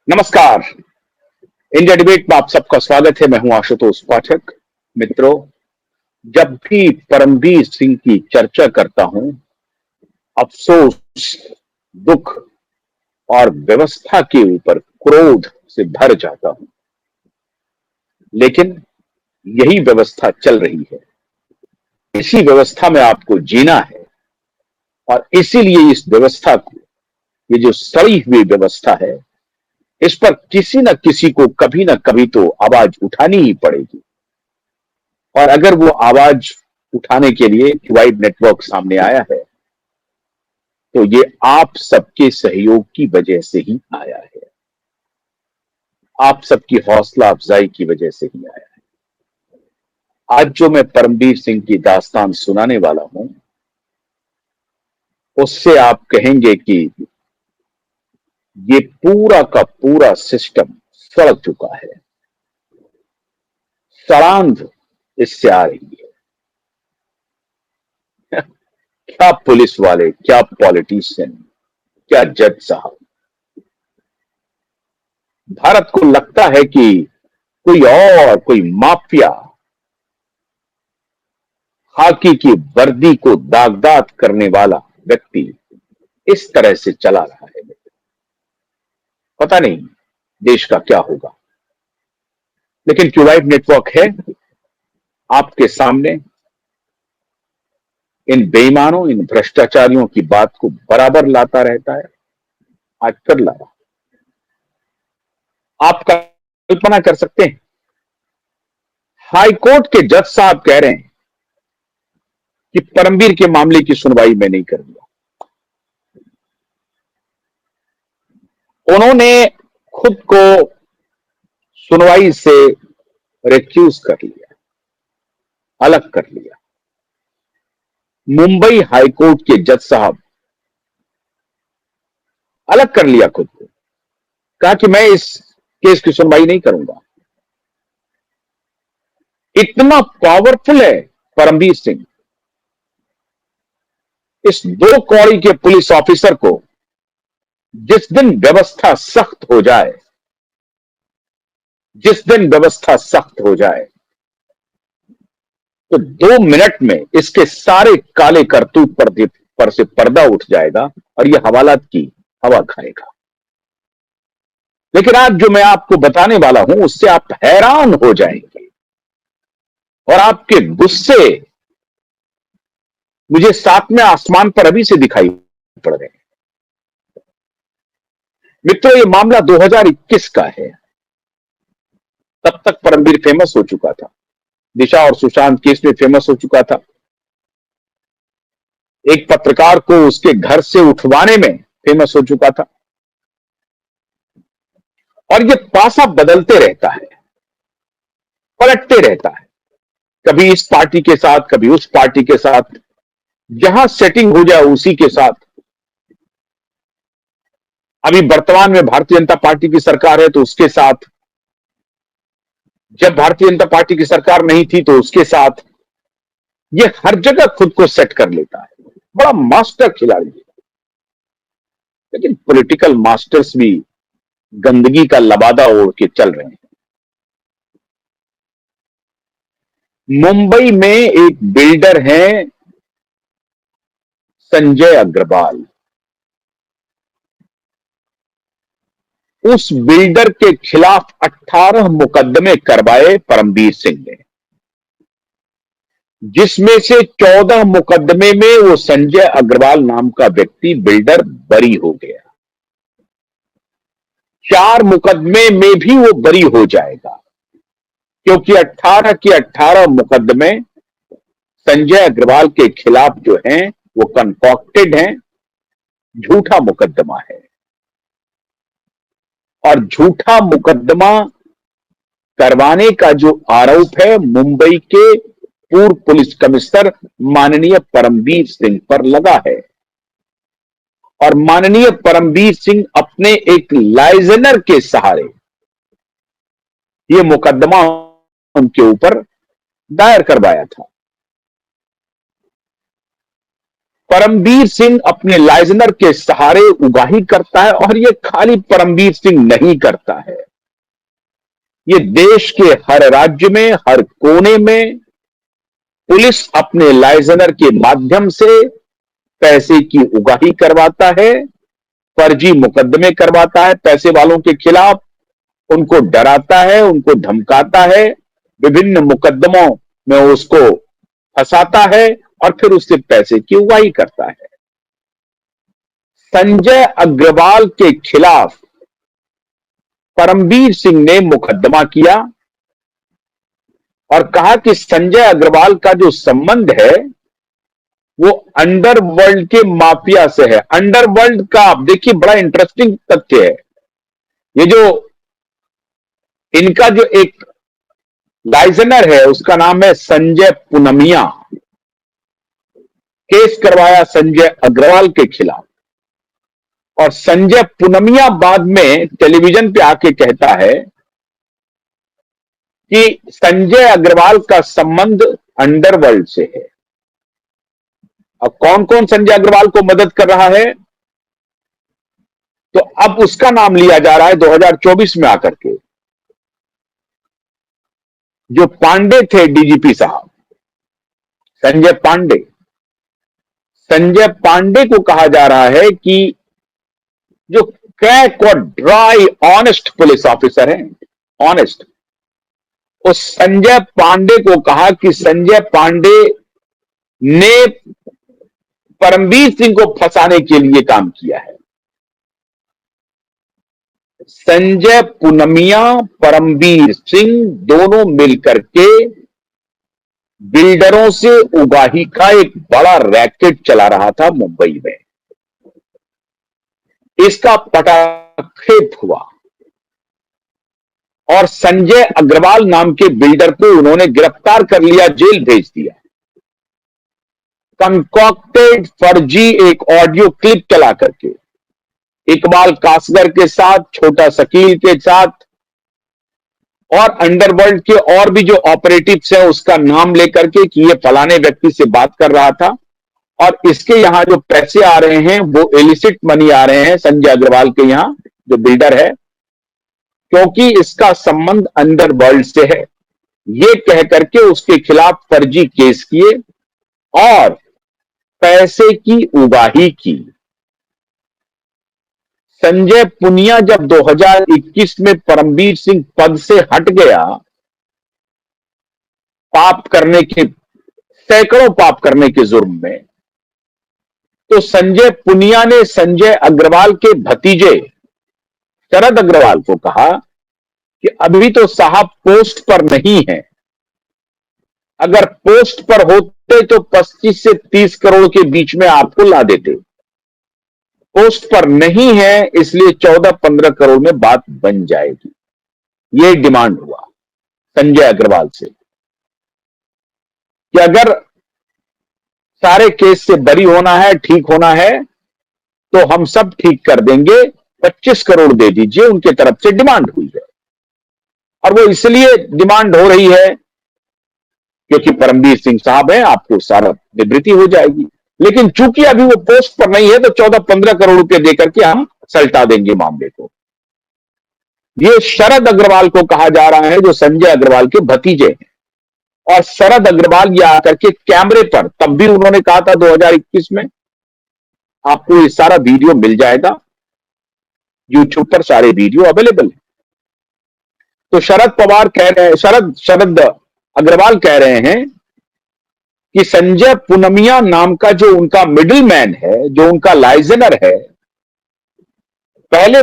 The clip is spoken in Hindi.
नमस्कार। इंडिया डिबेट में आप सबका स्वागत है। मैं हूं आशुतोष पाठक। मित्रों, जब भी परमबीर सिंह की चर्चा करता हूं, अफसोस, दुख और व्यवस्था के ऊपर क्रोध से भर जाता हूं। लेकिन यही व्यवस्था चल रही है, इसी व्यवस्था में आपको जीना है और इसीलिए इस व्यवस्था को, ये जो सड़ी हुई व्यवस्था है, इस पर किसी न किसी को कभी ना कभी तो आवाज उठानी ही पड़ेगी। और अगर वो आवाज उठाने के लिए क्यूआइड नेटवर्क सामने आया है, तो ये आप सबके सहयोग की वजह से ही आया है, आप सबकी हौसला अफजाई की वजह से ही आया है। आज जो मैं परमबीर सिंह की दास्तान सुनाने वाला हूं, उससे आप कहेंगे कि ये पूरा का पूरा सिस्टम सड़ चुका है, सड़ांध इससे आ रही है। क्या पुलिस वाले, क्या पॉलिटिशियन, क्या जज साहब, भारत को लगता है कि कोई माफिया खाकी की वर्दी को दागदार करने वाला व्यक्ति इस तरह से चला रहा है। पता नहीं देश का क्या होगा, लेकिन क्यूआइड नेटवर्क है आपके सामने। इन बेईमानों, इन भ्रष्टाचारियों की बात को बराबर लाता रहता है। आज कर लाया। आप कल्पना कर सकते हैं, हाईकोर्ट के जज साहब कह रहे हैं कि परमबीर के मामले की सुनवाई मैं नहीं करूंगा। उन्होंने खुद को सुनवाई से रिक्यूज कर लिया, अलग कर लिया। मुंबई हाईकोर्ट के जज साहब अलग कर लिया खुद को, कहा कि मैं इस केस की सुनवाई नहीं करूंगा। इतना पावरफुल है परमबीर सिंह। इस दो कौड़ी के पुलिस ऑफिसर को जिस दिन व्यवस्था सख्त हो जाए, जिस दिन व्यवस्था सख्त हो जाए, तो 2 मिनट में इसके सारे काले करतूत पर से पर्दा उठ जाएगा और यह हवालात की हवा खाएगा। लेकिन आज जो मैं आपको बताने वाला हूं, उससे आप हैरान हो जाएंगे और आपके गुस्से मुझे सातवें आसमान पर अभी से दिखाई पड़ रहे हैं। मित्रों, ये मामला 2021 का है। तब तक परमबीर फेमस हो चुका था, दिशा और सुशांत केस में फेमस हो चुका था। एक पत्रकार को उसके घर से उठवाने में फेमस हो चुका था। और ये पासा बदलते रहता है, पलटते रहता है, कभी इस पार्टी के साथ, कभी उस पार्टी के साथ, जहां सेटिंग हो जाए उसी के साथ। अभी वर्तमान में भारतीय जनता पार्टी की सरकार है तो उसके साथ, जब भारतीय जनता पार्टी की सरकार नहीं थी तो उसके साथ। ये हर जगह खुद को सेट कर लेता है, बड़ा मास्टर खिलाड़ी है। लेकिन पॉलिटिकल मास्टर्स भी गंदगी का लबादा ओढ़ के चल रहे हैं। मुंबई में एक बिल्डर हैं संजय अग्रवाल। उस बिल्डर के खिलाफ 18 मुकदमे करवाए परमबीर सिंह ने, जिसमें से 14 मुकदमे में वो संजय अग्रवाल नाम का व्यक्ति बिल्डर बरी हो गया। 4 मुकदमे में भी वो बरी हो जाएगा, क्योंकि 18 के 18 मुकदमे संजय अग्रवाल के खिलाफ जो हैं वो कंकॉक्टेड हैं, झूठा मुकदमा है। और झूठा मुकदमा करवाने का जो आरोप है मुंबई के पूर्व पुलिस कमिश्नर माननीय परमबीर सिंह पर लगा है। और माननीय परमबीर सिंह अपने एक लाइजनर के सहारे ये मुकदमा उनके ऊपर दायर करवाया था। परमबीर सिंह अपने लाइजनर के सहारे उगाही करता है, और ये खाली परमबीर सिंह नहीं करता है, ये देश के हर राज्य में, हर कोने में पुलिस अपने लाइजनर के माध्यम से पैसे की उगाही करवाता है, फर्जी मुकदमे करवाता है पैसे वालों के खिलाफ, उनको डराता है, उनको धमकाता है, विभिन्न मुकदमों में उसको फंसाता है और फिर उससे पैसे की उगाही करता है। संजय अग्रवाल के खिलाफ परमबीर सिंह ने मुकदमा किया और कहा कि संजय अग्रवाल का जो संबंध है वो अंडरवर्ल्ड के माफिया से है। अंडरवर्ल्ड का आप देखिए, बड़ा इंटरेस्टिंग तथ्य है, ये जो इनका जो एक लाइजनर है उसका नाम है संजय पुनमिया, केस करवाया संजय अग्रवाल के खिलाफ, और संजय पुनमिया बाद में टेलीविजन पे आके कहता है कि संजय अग्रवाल का संबंध अंडरवर्ल्ड से है। अब कौन कौन संजय अग्रवाल को मदद कर रहा है, तो अब उसका नाम लिया जा रहा है 2024 में आकर के। जो पांडे थे डीजीपी साहब, संजय पांडे को कहा जा रहा है कि जो क्रैक और ड्राई ऑनेस्ट पुलिस ऑफिसर हैं, ऑनेस्ट, उस संजय पांडे को कहा कि संजय पांडे ने परमबीर सिंह को फंसाने के लिए काम किया है। संजय पुनमिया, परमबीर सिंह दोनों मिलकर के बिल्डरों से उगाही का एक बड़ा रैकेट चला रहा था मुंबई में। इसका पटाखेत हुआ और संजय अग्रवाल नाम के बिल्डर को उन्होंने गिरफ्तार कर लिया, जेल भेज दिया। कंकॉक्टेड फर्जी एक ऑडियो क्लिप चला करके इकबाल कासगर के साथ, छोटा शकील के साथ और अंडरवर्ल्ड के और भी जो ऑपरेटिव्स हैं उसका नाम लेकर के कि ये फलाने व्यक्ति से बात कर रहा था और इसके यहां जो पैसे आ रहे हैं वो इलिसिट मनी आ रहे हैं संजय अग्रवाल के यहां जो बिल्डर है, क्योंकि इसका संबंध अंडरवर्ल्ड से है, ये कह करके उसके खिलाफ फर्जी केस किए और पैसे की उगाही की। संजय पुनिया जब 2021 में परमबीर सिंह पद से हट गया, सैकड़ों पाप करने के जुर्म में, तो संजय पुनिया ने संजय अग्रवाल के भतीजे शरद अग्रवाल को कहा कि अभी तो साहब पोस्ट पर नहीं है, अगर पोस्ट पर होते तो 25 से 30 करोड़ के बीच में आपको ला देते, पोस्ट पर नहीं है इसलिए 14-15 करोड़ में बात बन जाएगी। ये डिमांड हुआ संजय अग्रवाल से कि अगर सारे केस से बरी होना है, ठीक होना है, तो हम सब ठीक कर देंगे, 25 करोड़ दे दीजिए, उनके तरफ से डिमांड हुई है। और वो इसलिए डिमांड हो रही है क्योंकि परमबीर सिंह साहब हैं, आपको सारा निवृत्ति हो जाएगी, लेकिन चूंकि अभी वो पोस्ट पर नहीं है तो 14-15 करोड़ रुपए देकर के हम सल्टा देंगे मामले को। ये शरद अग्रवाल को कहा जा रहा है जो संजय अग्रवाल के भतीजे हैं, और शरद अग्रवाल ये आकर के कैमरे पर, तब भी उन्होंने कहा था 2021 में, आपको ये सारा वीडियो मिल जाएगा, यूट्यूब पर सारे वीडियो अवेलेबल है। तो शरद अग्रवाल कह रहे हैं कि संजय पुनमिया नाम का जो उनका मिडिल मैन है, जो उनका लाइजनर है, पहले